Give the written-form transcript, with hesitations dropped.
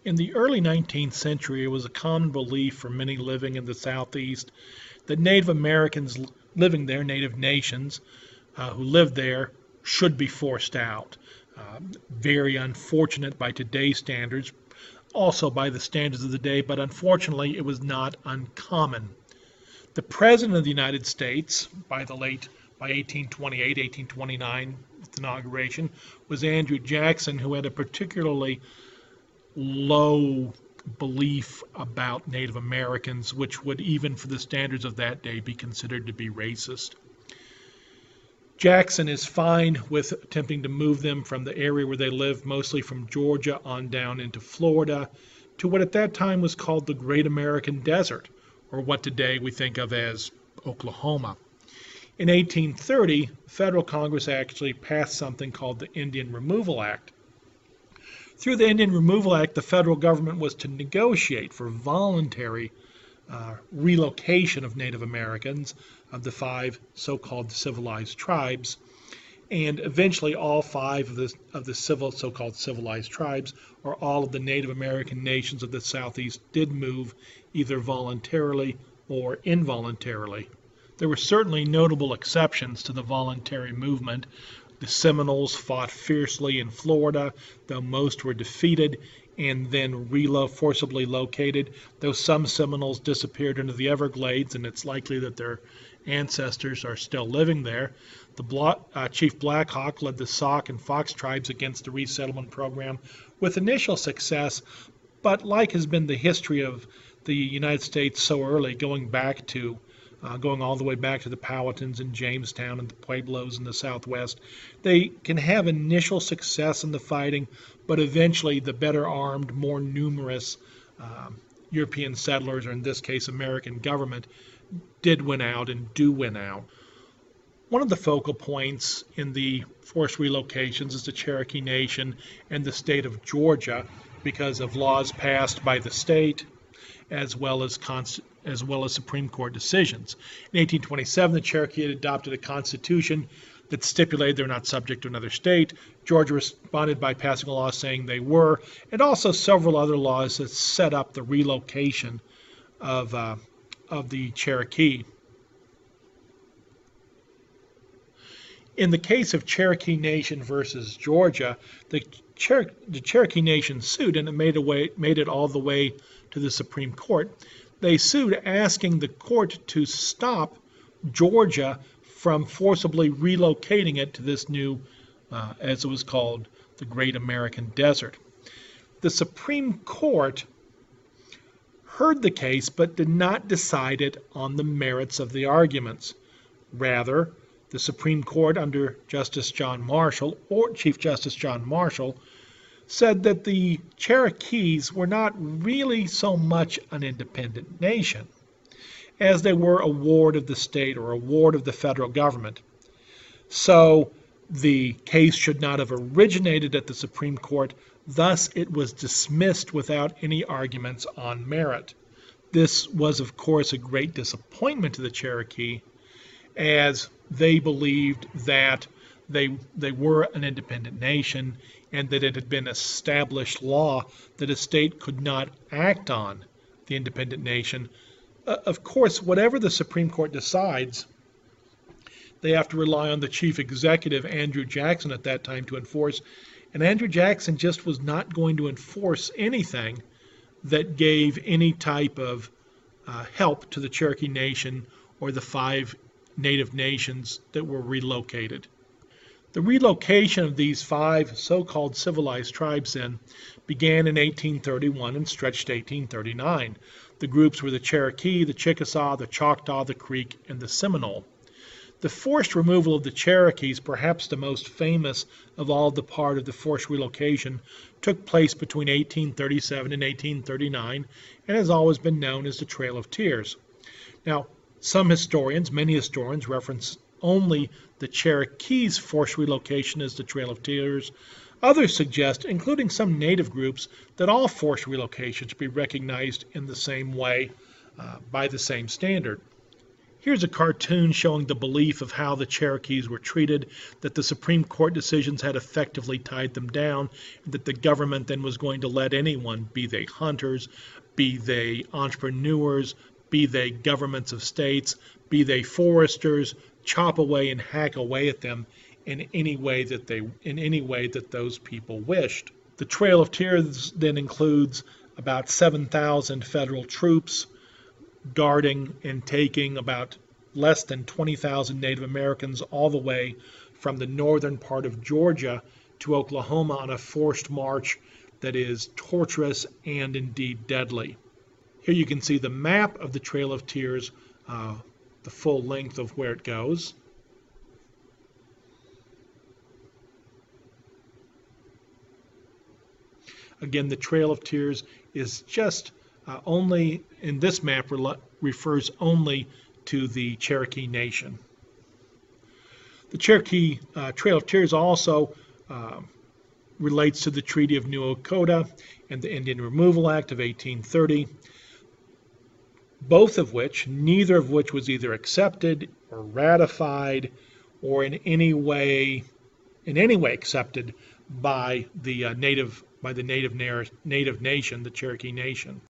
In the early 19th century, it was a common belief for many living in the Southeast that Native Americans living there, native nations who lived there, should be forced out. Very unfortunate by today's standards, also by the standards of the day, but unfortunately it was not uncommon. The President of the United States, by 1828, 1829, its inauguration, was Andrew Jackson, who had a particularly low belief about Native Americans, which would, even for the standards of that day, be considered to be racist. Jackson is fine with attempting to move them from the area where they lived, mostly from Georgia on down into Florida, to what at that time was called the Great American Desert, or what today we think of as Oklahoma. In 1830, the federal Congress actually passed something called the Indian Removal Act. Through the Indian Removal Act, the federal government was to negotiate for voluntary relocation of Native Americans of the 5 so-called civilized tribes, and eventually all 5 of the so-called civilized tribes, or all of the Native American nations of the Southeast, did move either voluntarily or involuntarily. There were certainly notable exceptions to the voluntary movement. The Seminoles fought fiercely in Florida, though most were defeated and then forcibly located. Though some Seminoles disappeared into the Everglades, and it's likely that their ancestors are still living there. Chief Black Hawk led the Sauk and Fox tribes against the resettlement program with initial success, but like has been the history of the United States so early, going all the way back to the Powhatans in Jamestown and the Pueblos in the Southwest, they can have initial success in the fighting, but eventually the better armed, more numerous European settlers, or in this case American government, did win out and do win out. One of the focal points in the forced relocations is the Cherokee Nation and the state of Georgia, because of laws passed by the state as well as Supreme Court decisions. In 1827, the Cherokee had adopted a constitution that stipulated they're not subject to another state. Georgia responded by passing a law saying they were, and also several other laws that set up the relocation of the Cherokee. In the case of Cherokee Nation versus Georgia, the Cherokee Nation sued, and it made it all the way to the Supreme Court. They sued asking the court to stop Georgia from forcibly relocating it to this new, as it was called, the Great American Desert. The Supreme Court heard the case but did not decide it on the merits of the arguments. Rather, the Supreme Court under Chief Justice John Marshall, said that the Cherokees were not really so much an independent nation as they were a ward of the state or a ward of the federal government. So the case should not have originated at the Supreme Court, thus it was dismissed without any arguments on merit. This was, of course, a great disappointment to the Cherokee, as they believed that they were an independent nation and that it had been established law that a state could not act on the independent nation. Of course, whatever the Supreme Court decides, they have to rely on the chief executive, Andrew Jackson, at that time to enforce. And Andrew Jackson just was not going to enforce anything that gave any type of help to the Cherokee Nation or the 5 native nations that were relocated. The relocation of these 5 so-called civilized tribes then began in 1831 and stretched to 1839. The groups were the Cherokee, the Chickasaw, the Choctaw, the Creek, and the Seminole. The forced removal of the Cherokees, perhaps the most famous of all the part of the forced relocation, took place between 1837 and 1839 and has always been known as the Trail of Tears. Now, many historians, reference only the Cherokees' forced relocation as the Trail of Tears. Others suggest, including some native groups, that all forced relocations be recognized in the same way, by the same standard. Here's a cartoon showing the belief of how the Cherokees were treated, that the Supreme Court decisions had effectively tied them down, and that the government then was going to let anyone, be they hunters, be they entrepreneurs, be they governments of states, be they foresters, chop away and hack away at them in any way that those people wished. The Trail of Tears then includes about 7,000 federal troops guarding and taking about less than 20,000 Native Americans all the way from the northern part of Georgia to Oklahoma on a forced march that is torturous and indeed deadly. Here you can see the map of the Trail of Tears, the full length of where it goes. Again, the Trail of Tears is just only, in this map, refers only to the Cherokee Nation. The Cherokee Trail of Tears also relates to the Treaty of New Dakota and the Indian Removal Act of 1830, neither of which was either accepted or ratified or in any way accepted by the native nation, the Cherokee Nation.